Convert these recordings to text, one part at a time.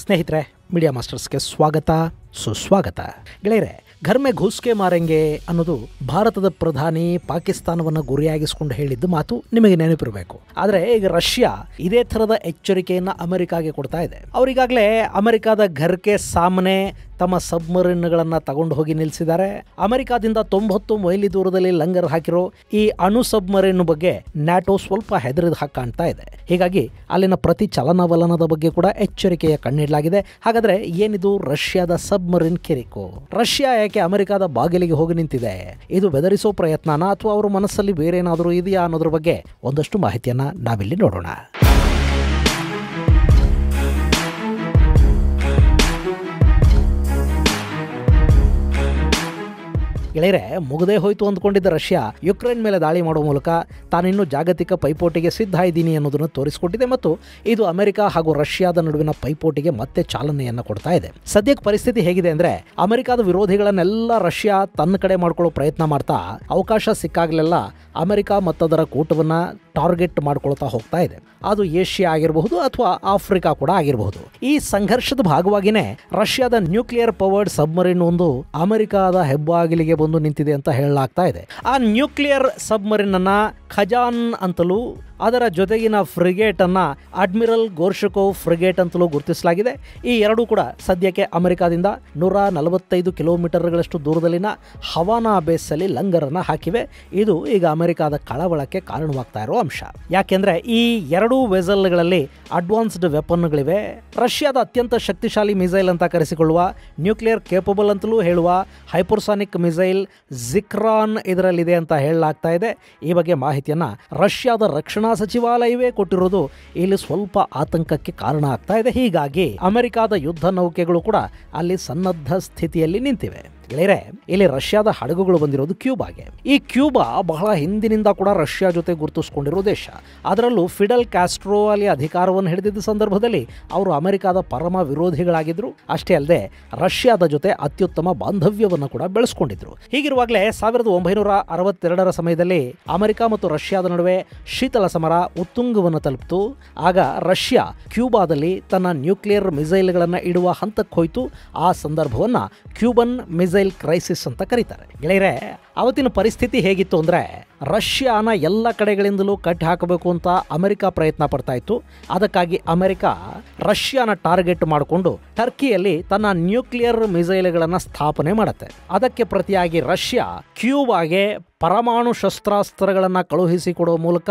ಸ್ನೇಹಿತರೆ, ಮೀಡಿಯಾ ಮಾಸ್ಟರ್ಸ್ಗೆ ಸ್ವಾಗತ ಸುಸ್ವಾಗತ. ಗೆಳೆಯರೆ, ಘರ್ ಮೇ ಘೂಸ್ ಕೆ ಮಾರೆಂಗೆ ಅನ್ನೋದು ಭಾರತದ ಪ್ರಧಾನಿ ಪಾಕಿಸ್ತಾನವನ್ನು ಗುರಿಯಾಗಿಸಿಕೊಂಡು ಹೇಳಿದ್ದು ಮಾತು ನಿಮಗೆ ನೆನಪಿರಬೇಕು. ಆದರೆ ಈಗ ರಷ್ಯಾ ಇದೇ ಥರದ ಎಚ್ಚರಿಕೆಯನ್ನು ಅಮೆರಿಕಾಗೆ ಕೊಡ್ತಾ ಇದೆ. ಅವರಿಗಾಗಲೇ ಅಮೆರಿಕಾದ ಘರ್ಕೆ ಸಾಮನೆ ತಮ್ಮ ಸಬ್ಮರೀನ್ಗಳನ್ನು ತಗೊಂಡು ಹೋಗಿ ನಿಲ್ಲಿಸಿದ್ದಾರೆ. ಅಮೆರಿಕಾದಿಂದ 90 ಮೈಲಿ ದೂರದಲ್ಲಿ ಲಂಗರ್ ಹಾಕಿರೋ ಈ ಅಣು ಸಬ್ಮರೀನ್ ಬಗ್ಗೆ ನ್ಯಾಟೋ ಸ್ವಲ್ಪ ಹೆದರಿದ ಹಾಗೆ ಕಾಣ್ತಾ ಇದೆ. ಹೀಗಾಗಿ ಅಲ್ಲಿನ ಪ್ರತಿ ಚಲನವಲನದ ಬಗ್ಗೆ ಕೂಡ ಎಚ್ಚರಿಕೆಯ ಕಣ್ಣಿಡಲಾಗಿದೆ. ಹಾಗಾದ್ರೆ ಏನಿದು ರಷ್ಯಾದ ಸಬ್ಮರೀನ್ ಕಿರಿಕು? ರಷ್ಯಾ ಯಾಕೆ ಅಮೆರಿಕಾದ ಬಾಗಿಲಿಗೆ ಹೋಗಿ ನಿಂತಿದೆ? ಇದು ಬೆದರಿಸೋ ಪ್ರಯತ್ನನ ಅಥವಾ ಅವರ ಮನಸ್ಸಲ್ಲಿ ಬೇರೆ ಏನಾದರೂ ಇದೆಯಾ ಅನ್ನೋದ್ರ ಬಗ್ಗೆ ಒಂದಷ್ಟು ಮಾಹಿತಿಯನ್ನ ನಾವಿಲ್ಲಿ ನೋಡೋಣ. ಗೆಳೆಯರೆ, ಮುಗದೇ ಹೋಯ್ತು ಅಂದ್ಕೊಂಡಿದ್ದ ರಷ್ಯಾ ಯುಕ್ರೇನ್ ಮೇಲೆ ದಾಳಿ ಮಾಡುವ ಮೂಲಕ ತಾನಿನ್ನೂ ಜಾಗತಿಕ ಪೈಪೋಟಿಗೆ ಸಿದ್ಧ ಇದ್ದೀನಿ ಅನ್ನೋದನ್ನು ತೋರಿಸಿಕೊಟ್ಟಿದೆ ಮತ್ತು ಇದು ಅಮೆರಿಕ ಹಾಗೂ ರಷ್ಯಾದ ನಡುವಿನ ಪೈಪೋಟಿಗೆ ಮತ್ತೆ ಚಾಲನೆಯನ್ನು ಕೊಡ್ತಾ ಇದೆ. ಸದ್ಯಕ್ಕೆ ಪರಿಸ್ಥಿತಿ ಹೇಗಿದೆ ಅಂದ್ರೆ, ಅಮೆರಿಕದ ವಿರೋಧಿಗಳನ್ನೆಲ್ಲ ರಷ್ಯಾ ತನ್ನ ಕಡೆ ಮಾಡ್ಕೊಳ್ಳೋ ಪ್ರಯತ್ನ ಮಾಡ್ತಾ ಅವಕಾಶ ಸಿಕ್ಕಾಗಲೆಲ್ಲ ಅಮೆರಿಕ ಮತ್ತದರ ಕೂಟವನ್ನ ಟಾರ್ಗೆಟ್ ಮಾಡ್ಕೊಳ್ತಾ ಹೋಗ್ತಾ ಇದೆ. ಅದು ಏಷ್ಯಾ ಆಗಿರಬಹುದು ಅಥವಾ ಆಫ್ರಿಕಾ ಕೂಡ ಆಗಿರಬಹುದು. ಈ ಸಂಘರ್ಷದ ಭಾಗವಾಗಿನೇ ರಷ್ಯಾದ ನ್ಯೂಕ್ಲಿಯರ್ ಪವರ್ಡ್ ಸಬ್ಮರೀನ್ ಒಂದು ಅಮೆರಿಕಾದ ಹೆಬ್ಬಾಗಿಲಿಗೆ ಬಂದು ನಿಂತಿದೆ ಅಂತ ಹೇಳಲಾಗ್ತಾ ಇದೆ. ಆ ನ್ಯೂಕ್ಲಿಯರ್ ಸಬ್ಮರೀನ್ ಅನ್ನ ಖಜಾನ್ ಅಂತಲೂ ಅದರ ಜೊತೆಗಿನ ಫ್ರಿಗೇಟ್ ಅನ್ನ ಅಡ್ಮಿರಲ್ ಗೋರ್ಷಕೋವ್ ಫ್ರಿಗೇಟ್ ಅಂತಲೂ ಗುರುತಿಸಲಾಗಿದೆ. ಈ ಎರಡೂ ಕೂಡ ಸದ್ಯಕ್ಕೆ ಅಮೆರಿಕಾದಿಂದ 145 ಕಿಲೋಮೀಟರ್ಗಳಷ್ಟು ದೂರದಲ್ಲಿನ ಹವಾನಾ ಬೇಸಲ್ಲಿ ಲಂಗರನ್ನ ಹಾಕಿವೆ. ಇದು ಈಗ ಅಮೆರಿಕಾದ ಕಳವಳಕ್ಕೆ ಕಾರಣವಾಗ್ತಾ ಇರೋ ಅಂಶ. ಯಾಕೆಂದ್ರೆ ಈ ಎರಡೂ ವೆಸಲ್ಗಳಲ್ಲಿ ಅಡ್ವಾನ್ಸ್ಡ್ ವೆಪನ್ಗಳಿವೆ. ರಷ್ಯಾದ ಅತ್ಯಂತ ಶಕ್ತಿಶಾಲಿ ಮಿಸೈಲ್ ಅಂತ ಕರೆಸಿಕೊಳ್ಳುವ ನ್ಯೂಕ್ಲಿಯರ್ ಕೇಪಬಲ್ ಅಂತಲೂ ಹೇಳುವ ಹೈಪರ್ಸಾನಿಕ್ ಮಿಸೈಲ್ ಜಿಕ್ರಾನ್ ಇದರಲ್ಲಿದೆ ಅಂತ ಹೇಳಲಾಗ್ತಾ ಇದೆ. ಈ ಬಗ್ಗೆ ಮಾಹಿತಿಯನ್ನ ರಷ್ಯಾದ ರಕ್ಷಣಾ ಸಚಿವಾಲಯವೇ ಕೊಟ್ಟಿರೋದು ಇಲ್ಲಿ ಸ್ವಲ್ಪ ಆತಂಕಕ್ಕೆ ಕಾರಣ ಆಗ್ತಾ ಇದೆ. ಹೀಗಾಗಿ ಅಮೆರಿಕಾದ ಯುದ್ಧ ನೌಕೆಗಳು ಕೂಡ ಅಲ್ಲಿ ಸನ್ನದ್ಧ ಸ್ಥಿತಿಯಲ್ಲಿ ನಿಂತಿವೆ. ಗೆಳೆಯರೆ, ಇಲ್ಲಿ ರಷ್ಯಾದ ಹಡಗುಗಳು ಬಂದಿರೋದು ಕ್ಯೂಬಾಗೆ. ಈ ಕ್ಯೂಬಾ ಬಹಳ ಹಿಂದಿನಿಂದ ಕೂಡ ರಷ್ಯಾ ಜೊತೆ ಗುರುತಿಸಿಕೊಂಡಿರೋ ದೇಶ. ಅದರಲ್ಲೂ ಫಿಡೆಲ್ ಕ್ಯಾಸ್ಟ್ರೋ ಅಲ್ಲಿ ಅಧಿಕಾರವನ್ನು ಹಿಡಿದಿದ್ದ ಸಂದರ್ಭದಲ್ಲಿ ಅವರು ಅಮೆರಿಕಾದ ಪರಮ ವಿರೋಧಿಗಳಾಗಿದ್ರು. ಅಷ್ಟೇ ಅಲ್ಲದೆ ರಷ್ಯಾದ ಜೊತೆ ಅತ್ಯುತ್ತಮ ಬಾಂಧವ್ಯವನ್ನು ಕೂಡ ಬೆಳೆಸ್ಕೊಂಡಿದ್ರು. ಹೀಗಿರುವಾಗಲೇ 1962ರ ಸಮಯದಲ್ಲಿ ಅಮೆರಿಕ ಮತ್ತು ರಷ್ಯಾದ ನಡುವೆ ಶೀತಲ ಸಮರ ಉತ್ತುಂಗವನ್ನು ತಲುಪಿತು. ಆಗ ರಷ್ಯಾ ಕ್ಯೂಬಾದಲ್ಲಿ ತನ್ನ ನ್ಯೂಕ್ಲಿಯರ್ ಮಿಸೈಲ್ಗಳನ್ನು ಇಡುವ ಹಂತಕ್ಕೆ ಹೋಯಿತು. ಆ ಸಂದರ್ಭವನ್ನು ಕ್ಯೂಬನ್ ಮಿಸೈಲ್ ಕ್ರೈಸಿಸ್ ಅಂತ ಕರೀತಾರೆ. ಗೆಳೆಯರೆ, ಅವತ್ತಿನ ಪರಿಸ್ಥಿತಿ ಹೇಗಿತ್ತು ಅಂದ್ರೆ, ರಷ್ಯಾನ ಎಲ್ಲ ಕಡೆಗಳಿಂದಲೂ ಕಟ್ಟಿ ಹಾಕಬೇಕು ಅಂತ ಅಮೆರಿಕ ಪ್ರಯತ್ನ ಪಡ್ತಾ ಇತ್ತು. ಅದಕ್ಕಾಗಿ ಅಮೆರಿಕ ರಷ್ಯಾನ ಟಾರ್ಗೆಟ್ ಮಾಡಿಕೊಂಡು ಟರ್ಕಿಯಲ್ಲಿ ತನ್ನ ನ್ಯೂಕ್ಲಿಯರ್ ಮಿಸೈಲ್ಗಳನ್ನು ಸ್ಥಾಪನೆ ಮಾಡುತ್ತೆ. ಅದಕ್ಕೆ ಪ್ರತಿಯಾಗಿ ರಷ್ಯಾ ಕ್ಯೂಬಾಗೆ ಪರಮಾಣು ಶಸ್ತ್ರಾಸ್ತ್ರಗಳನ್ನು ಕಳುಹಿಸಿಕೊಡುವ ಮೂಲಕ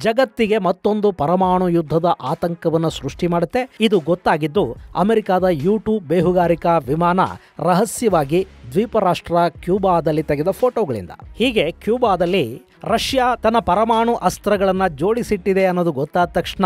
ಜಗತ್ತಿಗೆ ಮತ್ತೊಂದು ಪರಮಾಣು ಯುದ್ಧದ ಆತಂಕವನ್ನು ಸೃಷ್ಟಿ ಮಾಡುತ್ತೆ. ಇದು ಗೊತ್ತಾಗಿದ್ದು ಅಮೆರಿಕದ U-2 ಬೇಹುಗಾರಿಕಾ ವಿಮಾನ ರಹಸ್ಯವಾಗಿ ದ್ವೀಪ ರಾಷ್ಟ್ರ ಕ್ಯೂಬಾದಲ್ಲಿ ತೆಗೆದ ಫೋಟೋಗಳಿಂದ. ಹೀಗೆ ಕ್ಯೂಬಾದಲ್ಲಿ ರಷ್ಯಾ ತನ್ನ ಪರಮಾಣು ಅಸ್ತ್ರಗಳನ್ನು ಜೋಡಿಸಿಟ್ಟಿದೆ ಅನ್ನೋದು ಗೊತ್ತಾದ ತಕ್ಷಣ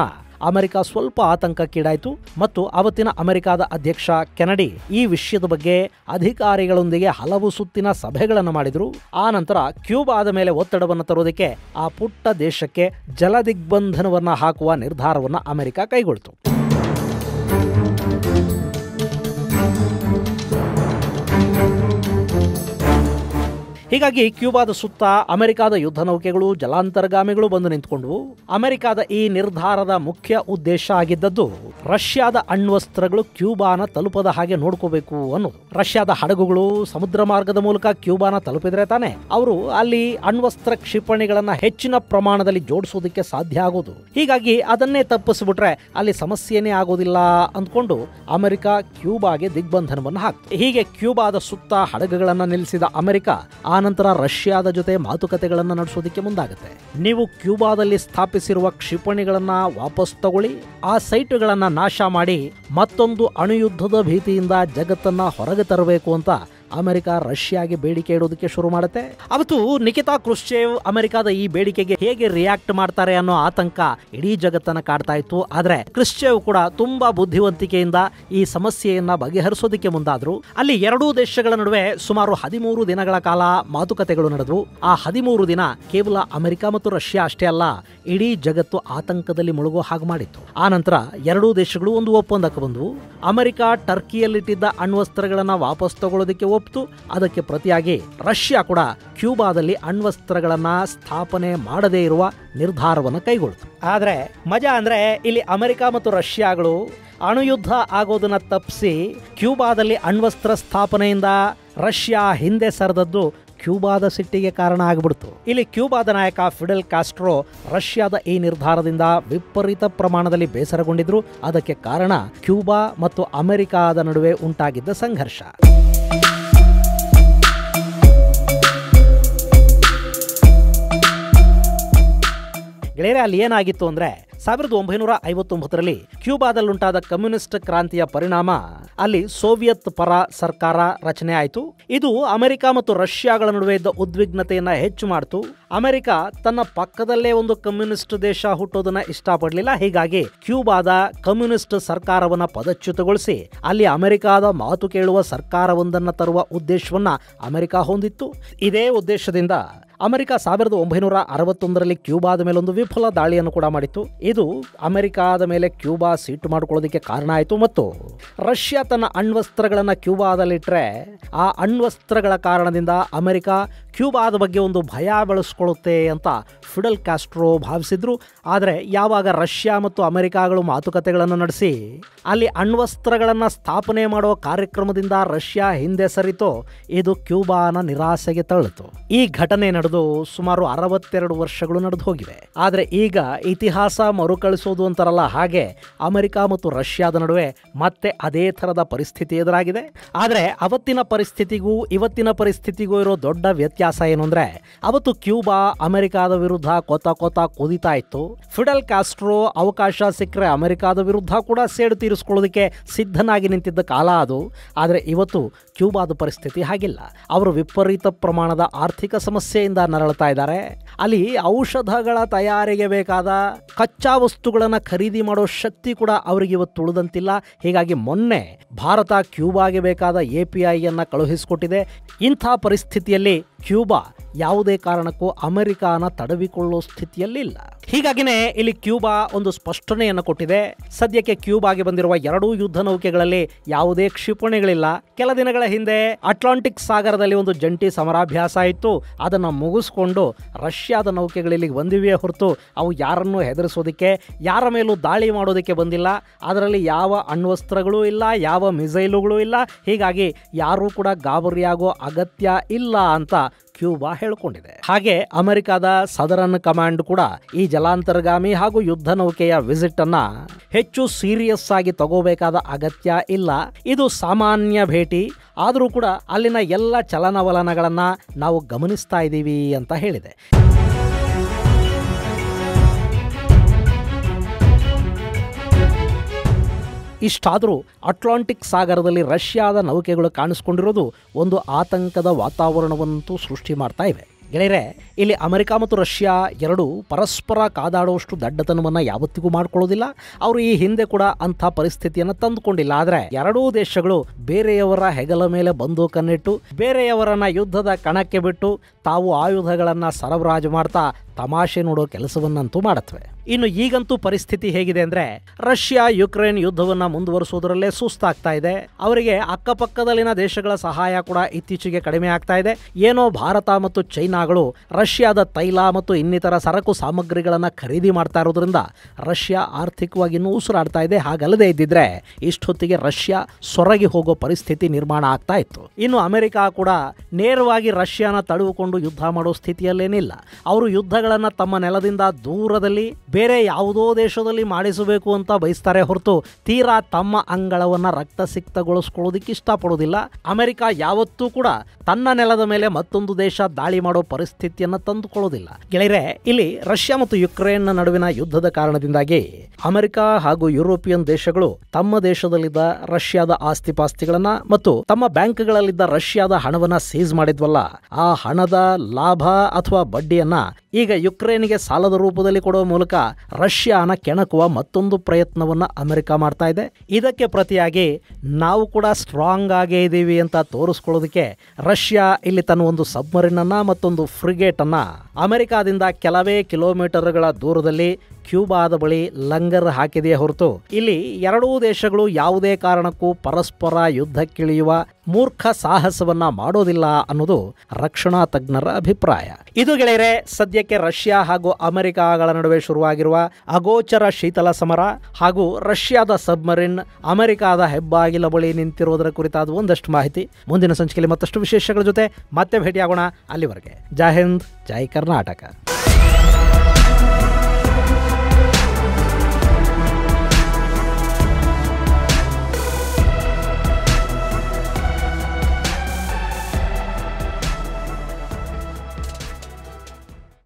ಅಮೆರಿಕ ಸ್ವಲ್ಪ ಆತಂಕಕ್ಕೀಡಾಯಿತು ಮತ್ತು ಅವತ್ತಿನ ಅಮೆರಿಕಾದ ಅಧ್ಯಕ್ಷ ಕೆನಡಿ ಈ ವಿಷಯದ ಬಗ್ಗೆ ಅಧಿಕಾರಿಗಳೊಂದಿಗೆ ಹಲವು ಸುತ್ತಿನ ಸಭೆಗಳನ್ನು ಮಾಡಿದರು. ಆ ನಂತರ ಕ್ಯೂಬಾದ ಮೇಲೆ ಒತ್ತಡವನ್ನು ತರೋದಕ್ಕೆ ಆ ಪುಟ್ಟ ದೇಶಕ್ಕೆ ಜಲದಿಗ್ಬಂಧನವನ್ನು ಹಾಕುವ ನಿರ್ಧಾರವನ್ನು ಅಮೆರಿಕ ಕೈಗೊಳ್ತು. ಹೀಗಾಗಿ ಕ್ಯೂಬಾದ ಸುತ್ತ ಅಮೆರಿಕಾದ ಯುದ್ಧ ನೌಕೆಗಳು ಜಲಾಂತರ್ಗಾಮಿಗಳು ಬಂದು ನಿಂತುಕೊಂಡವು. ಅಮೆರಿಕಾದ ಈ ನಿರ್ಧಾರದ ಮುಖ್ಯ ಉದ್ದೇಶ ಆಗಿದ್ದದ್ದು ರಷ್ಯಾದ ಅಣ್ವಸ್ತ್ರಗಳು ಕ್ಯೂಬಾನ ತಲುಪದ ಹಾಗೆ ನೋಡ್ಕೋಬೇಕು ಅನ್ನೋದು. ರಷ್ಯಾದ ಹಡಗುಗಳು ಸಮುದ್ರ ಮಾರ್ಗದ ಮೂಲಕ ಕ್ಯೂಬಾನ ತಲುಪಿದ್ರೆ ತಾನೆ ಅವರು ಅಲ್ಲಿ ಅಣ್ವಸ್ತ್ರ ಕ್ಷಿಪಣಿಗಳನ್ನ ಹೆಚ್ಚಿನ ಪ್ರಮಾಣದಲ್ಲಿ ಜೋಡಿಸೋದಕ್ಕೆ ಸಾಧ್ಯ ಆಗೋದು. ಹೀಗಾಗಿ ಅದನ್ನೇ ತಪ್ಪಿಸ್ಬಿಟ್ರೆ ಅಲ್ಲಿ ಸಮಸ್ಯೆನೇ ಆಗೋದಿಲ್ಲ ಅಂದ್ಕೊಂಡು ಅಮೆರಿಕ ಕ್ಯೂಬಾಗೆ ದಿಗ್ಬಂಧನವನ್ನು ಹಾಕ್ತು. ಹೀಗೆ ಕ್ಯೂಬಾದ ಸುತ್ತ ಹಡಗುಗಳನ್ನು ನಿಲ್ಲಿಸಿದ ಅಮೆರಿಕ ನಂತರ ರಷ್ಯಾದ ಜೊತೆ ಮಾತುಕತೆಗಳನ್ನು ನಡೆಸೋದಕ್ಕೆ ಮುಂದಾಗುತ್ತೆ. ನೀವು ಕ್ಯೂಬಾದಲ್ಲಿ ಸ್ಥಾಪಿಸಿರುವ ಕ್ಷಿಪಣಿಗಳನ್ನ ವಾಪಸ್ ತಗೊಳ್ಳಿ, ಆ ಸೈಟ್ಗಳನ್ನ ನಾಶ ಮಾಡಿ ಮತ್ತೊಂದು ಅಣುಯುದ್ಧದ ಭೀತಿಯಿಂದ ಜಗತ್ತನ್ನ ಹೊರಗೆ ತರಬೇಕು ಅಂತ ಅಮೆರಿಕ ರಷ್ಯಾಗೆ ಬೇಡಿಕೆ ಇಡೋದಕ್ಕೆ ಶುರು ಮಾಡುತ್ತೆ. ಅವತ್ತು ನಿಕಿತಾ ಕ್ರುಶ್ಚೇವ್ ಅಮೆರಿಕದ ಈ ಬೇಡಿಕೆಗೆ ಹೇಗೆ ರಿಯಾಕ್ಟ್ ಮಾಡ್ತಾರೆ ಅನ್ನೋ ಆತಂಕ ಇಡೀ ಜಗತ್ತನ್ನ ಕಾಡ್ತಾ ಇತ್ತು. ಆದ್ರೆ ಕ್ರುಶ್ಚೇವ್ ಕೂಡ ತುಂಬಾ ಬುದ್ಧಿವಂತಿಕೆಯಿಂದ ಈ ಸಮಸ್ಯೆಯನ್ನ ಬಗೆಹರಿಸೋದಕ್ಕೆ ಮುಂದಾದ್ರು. ಅಲ್ಲಿ ಎರಡೂ ದೇಶಗಳ ನಡುವೆ ಸುಮಾರು 13 ದಿನಗಳ ಕಾಲ ಮಾತುಕತೆಗಳು ನಡೆದವು. ಆ 13 ದಿನ ಕೇವಲ ಅಮೆರಿಕ ಮತ್ತು ರಷ್ಯಾ ಅಷ್ಟೇ ಅಲ್ಲ, ಇಡೀ ಜಗತ್ತು ಆತಂಕದಲ್ಲಿ ಮುಳುಗೋ ಹಾಗೆ ಮಾಡಿತ್ತು. ಆ ನಂತರ ಎರಡೂ ದೇಶಗಳು ಒಂದು ಒಪ್ಪಂದಕ್ಕೆ ಬಂದವು. ಅಮೆರಿಕ ಟರ್ಕಿಯಲ್ಲಿಟ್ಟಿದ್ದ ಅಣ್ವಸ್ತ್ರಗಳನ್ನ ವಾಪಸ್ ತಗೊಳ್ಳೋದಕ್ಕೆ ಒಪ್ಪಿತು. ಅದಕ್ಕೆ ಪ್ರತಿಯಾಗಿ ರಷ್ಯಾ ಕೂಡ ಕ್ಯೂಬಾದಲ್ಲಿ ಅಣ್ವಸ್ತ್ರಗಳನ್ನ ಸ್ಥಾಪನೆ ಮಾಡದೇ ಇರುವ ನಿರ್ಧಾರವನ್ನು ಕೈಗೊಳ್ಳಿತು. ಆದರೆ ಮಜಾ ಅಂದ್ರೆ ಇಲ್ಲಿ ಅಮೆರಿಕ ಮತ್ತು ರಷ್ಯಾಗಳು ಅಣುಯುದ್ಧ ಆಗೋದನ್ನ ತಪ್ಪಿಸಿ ಕ್ಯೂಬಾದಲ್ಲಿ ಅಣ್ವಸ್ತ್ರ ಸ್ಥಾಪನೆಯಿಂದ ರಷ್ಯಾ ಹಿಂದೆ ಸರಿದದ್ದು ಕ್ಯೂಬಾದ ಸಿಟ್ಟಿಗೆ ಕಾರಣ ಆಗಿಬಿಡ್ತು. ಇಲ್ಲಿ ಕ್ಯೂಬಾದ ನಾಯಕ ಫಿಡೆಲ್ ಕಾಸ್ಟ್ರೋ ರಷ್ಯಾದ ಈ ನಿರ್ಧಾರದಿಂದ ವಿಪರೀತ ಪ್ರಮಾಣದಲ್ಲಿ ಬೇಸರಗೊಂಡಿದ್ರು. ಅದಕ್ಕೆ ಕಾರಣ ಕ್ಯೂಬಾ ಮತ್ತು ಅಮೆರಿಕಾದ ನಡುವೆ ಉಂಟಾಗಿದ್ದ ಸಂಘರ್ಷ. ಗೆಳೆಯರೆ, ಅಲ್ಲಿ ಏನಾಗಿತ್ತು ಅಂದ್ರೆ 1959ರಲ್ಲಿ ಕ್ಯೂಬಾದಲ್ಲುಂಟಾದ ಕಮ್ಯುನಿಸ್ಟ್ ಕ್ರಾಂತಿಯ ಪರಿಣಾಮ ಅಲ್ಲಿ ಸೋವಿಯತ್ ಪರ ಸರ್ಕಾರ ರಚನೆ ಆಯಿತು. ಇದು ಅಮೆರಿಕ ಮತ್ತು ರಷ್ಯಾಗಳ ನಡುವೆ ಇದ್ದ ಉದ್ವಿಗ್ನತೆಯನ್ನ ಹೆಚ್ಚು ಮಾಡಿತು. ಅಮೆರಿಕ ತನ್ನ ಪಕ್ಕದಲ್ಲೇ ಒಂದು ಕಮ್ಯುನಿಸ್ಟ್ ದೇಶ ಹುಟ್ಟೋದನ್ನ ಇಷ್ಟಪಡಲಿಲ್ಲ. ಹೀಗಾಗಿ ಕ್ಯೂಬಾದ ಕಮ್ಯುನಿಸ್ಟ್ ಸರ್ಕಾರವನ್ನ ಪದಚ್ಯುತಗೊಳಿಸಿ ಅಲ್ಲಿ ಅಮೆರಿಕಾದ ಮಾತು ಕೇಳುವ ಸರ್ಕಾರವೊಂದನ್ನು ತರುವ ಉದ್ದೇಶವನ್ನ ಅಮೆರಿಕ ಹೊಂದಿತ್ತು. ಇದೇ ಉದ್ದೇಶದಿಂದ ಅಮೆರಿಕ 1961ರಲ್ಲಿ ಕ್ಯೂಬಾದ ಮೇಲೊಂದು ವಿಫಲ ದಾಳಿಯನ್ನು ಕೂಡ ಮಾಡಿತ್ತು. ಇದು ಅಮೆರಿಕಾದ ಮೇಲೆ ಕ್ಯೂಬಾ ಸೀಟು ಮಾಡಿಕೊಳ್ಳೋದಕ್ಕೆ ಕಾರಣ ಆಯಿತು. ಮತ್ತು ರಷ್ಯಾ ತನ್ನ ಅಣ್ವಸ್ತ್ರಗಳನ್ನು ಕ್ಯೂಬಾದಲ್ಲಿಟ್ಟರೆ ಆ ಅಣ್ವಸ್ತ್ರಗಳ ಕಾರಣದಿಂದ ಅಮೆರಿಕ ಕ್ಯೂಬಾದ ಬಗ್ಗೆ ಒಂದು ಭಯ ಬೆಳೆಸ್ಕೊಳ್ಳುತ್ತೆ ಅಂತ ಫಿಡೆಲ್ ಕಾಸ್ಟ್ರೋ ಭಾವಿಸಿದ್ರು. ಆದರೆ ಯಾವಾಗ ರಷ್ಯಾ ಮತ್ತು ಅಮೆರಿಕಾಗಳು ಮಾತುಕತೆಗಳನ್ನು ನಡೆಸಿ ಅಲ್ಲಿ ಅಣ್ವಸ್ತ್ರಗಳನ್ನು ಸ್ಥಾಪನೆ ಮಾಡುವ ಕಾರ್ಯಕ್ರಮದಿಂದ ರಷ್ಯಾ ಹಿಂದೆ ಸರಿತೋ ಇದು ಕ್ಯೂಬಾನ ನಿರಾಸೆಗೆ ತಳ್ಳಿತು. ಈ ಘಟನೆ ನಡೆದು ಸುಮಾರು 62 ವರ್ಷಗಳು ನಡೆದು ಹೋಗಿವೆ. ಆದರೆ ಈಗ ಇತಿಹಾಸ ಮರುಕಳಿಸೋದು ಅಂತಾರಲ್ಲ, ಹಾಗೆ ಅಮೆರಿಕ ಮತ್ತು ರಷ್ಯಾದ ನಡುವೆ ಮತ್ತೆ ಅದೇ ಥರದ ಪರಿಸ್ಥಿತಿ ಎದುರಾಗಿದೆ. ಆದರೆ ಅವತ್ತಿನ ಪರಿಸ್ಥಿತಿಗೂ ಇವತ್ತಿನ ಪರಿಸ್ಥಿತಿಗೂ ಇರೋ ದೊಡ್ಡ ವ್ಯತ್ಯಾಸ ಏನು ಅಂದ್ರೆ, ಅವತ್ತು ಕ್ಯೂಬಾ ಅಮೆರಿಕಾದ ವಿರುದ್ಧ ಕೊತ ಕುದಿತಾ ಇತ್ತು. ಫಿಡೆಲ್ ಕಾಸ್ಟ್ರೋ ಅವಕಾಶ ಸಿಕ್ಕರೆ ಅಮೆರಿಕಾದ ವಿರುದ್ಧ ಕೂಡ ಸೇಡು ತೀರಿಸ್ಕೊಳ್ಳೋದಕ್ಕೆ ಸಿದ್ಧನಾಗಿ ನಿಂತಿದ್ದ ಕಾಲ ಅದು. ಆದರೆ ಇವತ್ತು ಕ್ಯೂಬಾದ ಪರಿಸ್ಥಿತಿ ಹಾಗಿಲ್ಲ. ಅವರು ವಿಪರೀತ ಪ್ರಮಾಣದ ಆರ್ಥಿಕ ಸಮಸ್ಯೆಯಿಂದ ನರಳುತ್ತಾ ಇದ್ದಾರೆ. ಅಲ್ಲಿ ಔಷಧಗಳ ತಯಾರಿಗೆ ಬೇಕಾದ ಕಚ್ಚಾ ವಸ್ತುಗಳನ್ನು ಖರೀದಿ ಮಾಡೋ ಶಕ್ತಿ ಕೂಡ ಅವರಿಗೆ ಇವತ್ತು ಉಳಿದಂತಿಲ್ಲ. ಹೀಗಾಗಿ ಮೊನ್ನೆ ಭಾರತ ಕ್ಯೂಬಾಗೆ ಬೇಕಾದ API ಅನ್ನು ಕಳುಹಿಸಿಕೊಟ್ಟಿದೆ. ಇಂಥ ಪರಿಸ್ಥಿತಿಯಲ್ಲಿ ಕ್ಯೂಬಾ ಯಾವುದೇ ಕಾರಣಕ್ಕೂ ಅಮೆರಿಕಾನ ತಡವಿಕೊಳ್ಳೋ ಸ್ಥಿತಿಯಲ್ಲಿಲ್ಲ. ಹೀಗಾಗಿನೇ ಇಲ್ಲಿ ಕ್ಯೂಬಾ ಒಂದು ಸ್ಪಷ್ಟನೆಯನ್ನು ಕೊಟ್ಟಿದೆ. ಸದ್ಯಕ್ಕೆ ಕ್ಯೂಬಾಗೆ ಬಂದಿರುವ 2 ಯುದ್ಧ ನೌಕೆಗಳಲ್ಲಿ ಯಾವುದೇ ಕ್ಷಿಪಣಿಗಳಿಲ್ಲ. ಕೆಲ ದಿನಗಳ ಹಿಂದೆ ಅಟ್ಲಾಂಟಿಕ್ ಸಾಗರದಲ್ಲಿ ಒಂದು ಜಂಟಿ ಸಮರಾಭ್ಯಾಸ ಇತ್ತು. ಅದನ್ನು ಮುಗಿಸ್ಕೊಂಡು ರಷ್ಯಾದ ನೌಕೆಗಳಲ್ಲಿ ಬಂದಿವೆ ಹೊರತು ಅವು ಯಾರನ್ನೂ ಹೆದರಿಸೋದಕ್ಕೆ, ಯಾರ ಮೇಲೂ ದಾಳಿ ಮಾಡೋದಕ್ಕೆ ಬಂದಿಲ್ಲ. ಅದರಲ್ಲಿ ಯಾವ ಅಣ್ವಸ್ತ್ರಗಳೂ ಇಲ್ಲ, ಯಾವ ಮಿಸೈಲುಗಳು ಇಲ್ಲ. ಹೀಗಾಗಿ ಯಾರೂ ಕೂಡ ಗಾಬರಿಯಾಗೋ ಅಗತ್ಯ ಇಲ್ಲ ಅಂತ ಕ್ಯೂಬಾ ಹೇಳಿಕೊಂಡಿದೆ. ಹಾಗೆ ಅಮೆರಿಕದ ಸದರನ್ ಕಮಾಂಡ್ ಕೂಡ ಈ ಜಲಾಂತರ್ಗಾಮಿ ಹಾಗೂ ಯುದ್ಧ ನೌಕೆಯ ವಿಸಿಟ್ ಅನ್ನ ಹೆಚ್ಚು ಸೀರಿಯಸ್ ಆಗಿ ತಗೋಬೇಕಾದ ಅಗತ್ಯ ಇಲ್ಲ. ಇದು ಸಾಮಾನ್ಯ ಭೇಟಿ. ಆದರೂ ಕೂಡ ಅಲ್ಲಿನ ಎಲ್ಲ ಚಲನವಲನಗಳನ್ನ ನಾವು ಗಮನಿಸ್ತಾ ಇದ್ದೀವಿ ಅಂತ ಹೇಳಿದೆ. ಇಷ್ಟಾದರೂ ಅಟ್ಲಾಂಟಿಕ್ ಸಾಗರದಲ್ಲಿ ರಷ್ಯಾದ ನೌಕೆಗಳು ಕಾಣಿಸ್ಕೊಂಡಿರೋದು ಒಂದು ಆತಂಕದ ವಾತಾವರಣವನ್ನಂತೂ ಸೃಷ್ಟಿ ಮಾಡ್ತಾ ಇವೆ. ಗೆಳೆಯರೆ, ಇಲ್ಲಿ ಅಮೆರಿಕ ಮತ್ತು ರಷ್ಯಾ ಎರಡೂ ಪರಸ್ಪರ ಕಾದಾಡುವಷ್ಟು ದಡ್ಡತನವನ್ನು ಯಾವತ್ತಿಗೂ ಮಾಡ್ಕೊಳ್ಳೋದಿಲ್ಲ. ಅವರು ಈ ಹಿಂದೆ ಕೂಡ ಅಂಥ ಪರಿಸ್ಥಿತಿಯನ್ನು ತಂದುಕೊಂಡಿಲ್ಲ. ಆದರೆ ಎರಡೂ ದೇಶಗಳು ಬೇರೆಯವರ ಹೆಗಲ ಮೇಲೆ ಬಂದೂಕನ್ನಿಟ್ಟು ಬೇರೆಯವರನ್ನ ಯುದ್ಧದ ಕಣಕ್ಕೆ ಬಿಟ್ಟು ತಾವು ಆಯುಧಗಳನ್ನು ಸರಬರಾಜು ಮಾಡ್ತಾ ತಮಾಷೆ ನೋಡೋ ಕೆಲಸವನ್ನಂತೂ ಮಾಡುತ್ತವೆ. ಇನ್ನು ಈಗಂತೂ ಪರಿಸ್ಥಿತಿ ಹೇಗಿದೆ ಅಂದರೆ, ರಷ್ಯಾ ಯುಕ್ರೇನ್ ಯುದ್ಧವನ್ನು ಮುಂದುವರಿಸೋದರಲ್ಲೇ ಸುಸ್ತಾಗ್ತಾ ಇದೆ. ಅವರಿಗೆ ಅಕ್ಕಪಕ್ಕದಲ್ಲಿನ ದೇಶಗಳ ಸಹಾಯ ಕೂಡ ಇತ್ತೀಚೆಗೆ ಕಡಿಮೆ ಆಗ್ತಾ ಇದೆ. ಏನೋ ಭಾರತ ಮತ್ತು ಚೈನಾಗಳು ರಷ್ಯಾದ ತೈಲ ಮತ್ತು ಇನ್ನಿತರ ಸರಕು ಸಾಮಗ್ರಿಗಳನ್ನು ಖರೀದಿ ಮಾಡ್ತಾ ಇರೋದ್ರಿಂದ ರಷ್ಯಾ ಆರ್ಥಿಕವಾಗಿ ಇನ್ನೂ ಉಸಿರಾಡ್ತಾ ಇದೆ. ಹಾಗಲ್ಲದೆ ಇದ್ದಿದ್ರೆ ಇಷ್ಟೊತ್ತಿಗೆ ರಷ್ಯಾ ಸೊರಗಿ ಹೋಗೋ ಪರಿಸ್ಥಿತಿ ನಿರ್ಮಾಣ ಆಗ್ತಾ ಇತ್ತು. ಇನ್ನು ಅಮೆರಿಕ ಕೂಡ ನೇರವಾಗಿ ರಷ್ಯಾನ ತಡೆದುಕೊಂಡು ಯುದ್ಧ ಮಾಡೋ ಸ್ಥಿತಿಯಲ್ಲೇನಿಲ್ಲ. ಅವರು ಯುದ್ಧಗಳನ್ನು ತಮ್ಮ ನೆಲದಿಂದ ದೂರದಲ್ಲಿ ಬೇರೆ ಯಾವುದೋ ದೇಶದಲ್ಲಿ ಮಾಡಿಸಬೇಕು ಅಂತ ಬಯಸ್ತಾರೆ ಹೊರತು ತೀರಾ ತಮ್ಮ ಅಂಗಳವನ್ನು ರಕ್ತಸಿಕ್ತಗೊಳಿಸ್ಕೊಳ್ಳೋದಕ್ಕೆ ಇಷ್ಟಪಡೋದಿಲ್ಲ. ಅಮೆರಿಕ ಯಾವತ್ತೂ ಕೂಡ ತನ್ನ ನೆಲದ ಮೇಲೆ ಮತ್ತೊಂದು ದೇಶ ದಾಳಿ ಮಾಡೋ ಪರಿಸ್ಥಿತಿಯನ್ನು ತಂದುಕೊಳ್ಳೋದಿಲ್ಲ. ಗೆಳೆಯರೆ, ಇಲ್ಲಿ ರಷ್ಯಾ ಮತ್ತು ಯುಕ್ರೇನ್ ನಡುವಿನ ಯುದ್ಧದ ಕಾರಣದಿಂದಾಗಿ ಅಮೆರಿಕ ಹಾಗೂ ಯುರೋಪಿಯನ್ ದೇಶಗಳು ತಮ್ಮ ದೇಶದಲ್ಲಿದ್ದ ರಷ್ಯಾದ ಆಸ್ತಿಪಾಸ್ತಿಗಳನ್ನ ಮತ್ತು ತಮ್ಮ ಬ್ಯಾಂಕ್ಗಳಲ್ಲಿದ್ದ ರಷ್ಯಾದ ಹಣವನ್ನ ಸೀಸ್ ಮಾಡಿದ್ವಲ್ಲ, ಆ ಹಣದ ಲಾಭ ಅಥವಾ ಬಡ್ಡಿಯನ್ನ ಈಗ ಯುಕ್ರೇನ್ಗೆ ಸಾಲದ ರೂಪದಲ್ಲಿ ಕೊಡುವ ಮೂಲಕ ರಷ್ಯಾನ ಕೆಣಕುವ ಮತ್ತೊಂದು ಪ್ರಯತ್ನವನ್ನ ಅಮೆರಿಕ ಮಾಡ್ತಾ ಇದೆ. ಇದಕ್ಕೆ ಪ್ರತಿಯಾಗಿ ನಾವು ಕೂಡ ಸ್ಟ್ರಾಂಗ್ ಆಗೇ ಇದ್ದೀವಿ ಅಂತ ತೋರಿಸ್ಕೊಳ್ಳೋದಕ್ಕೆ ರಷ್ಯಾ ಇಲ್ಲಿ ತನ್ನ ಒಂದು ಸಬ್ಮರಿನ್ ಅನ್ನ ಮತ್ತೊಂದು ಫ್ರಿಗೇಟ್ ಅನ್ನ ಅಮೆರಿಕಾದಿಂದ ಕೆಲವೇ ಕಿಲೋಮೀಟರ್ಗಳ ದೂರದಲ್ಲಿ ಕ್ಯೂಬಾದ ಬಳಿ ಲಂಗರ್ ಹಾಕಿದೆಯೇ ಹೊರತು ಇಲ್ಲಿ ಎರಡೂ ದೇಶಗಳು ಯಾವುದೇ ಕಾರಣಕ್ಕೂ ಪರಸ್ಪರ ಯುದ್ಧಕ್ಕಿಳಿಯುವ ಮೂರ್ಖ ಸಾಹಸವನ್ನ ಮಾಡೋದಿಲ್ಲ ಅನ್ನೋದು ರಕ್ಷಣಾ ತಜ್ಞರ ಅಭಿಪ್ರಾಯ. ಇದು ಗೆಳೆಯರೆ ಸದ್ಯಕ್ಕೆ ರಷ್ಯಾ ಹಾಗೂ ಅಮೆರಿಕಾಗಳ ನಡುವೆ ಶುರುವಾಗಿರುವ ಅಗೋಚರ ಶೀತಲ ಸಮರ ಹಾಗೂ ರಷ್ಯಾದ ಸಬ್ಮರಿನ್ ಅಮೆರಿಕಾದ ಹೆಬ್ಬಾಗಿಲ ಬಳಿ ನಿಂತಿರುವುದರ ಕುರಿತಾದ ಒಂದಷ್ಟು ಮಾಹಿತಿ. ಮುಂದಿನ ಸಂಚಿಕೆಯಲ್ಲಿ ಮತ್ತಷ್ಟು ವಿಶೇಷಗಳ ಜೊತೆ ಮತ್ತೆ ಭೇಟಿಯಾಗೋಣ. ಅಲ್ಲಿವರೆಗೆ ಜೈ ಹಿಂದ್, ಜೈ ಕರ್ನಾಟಕ.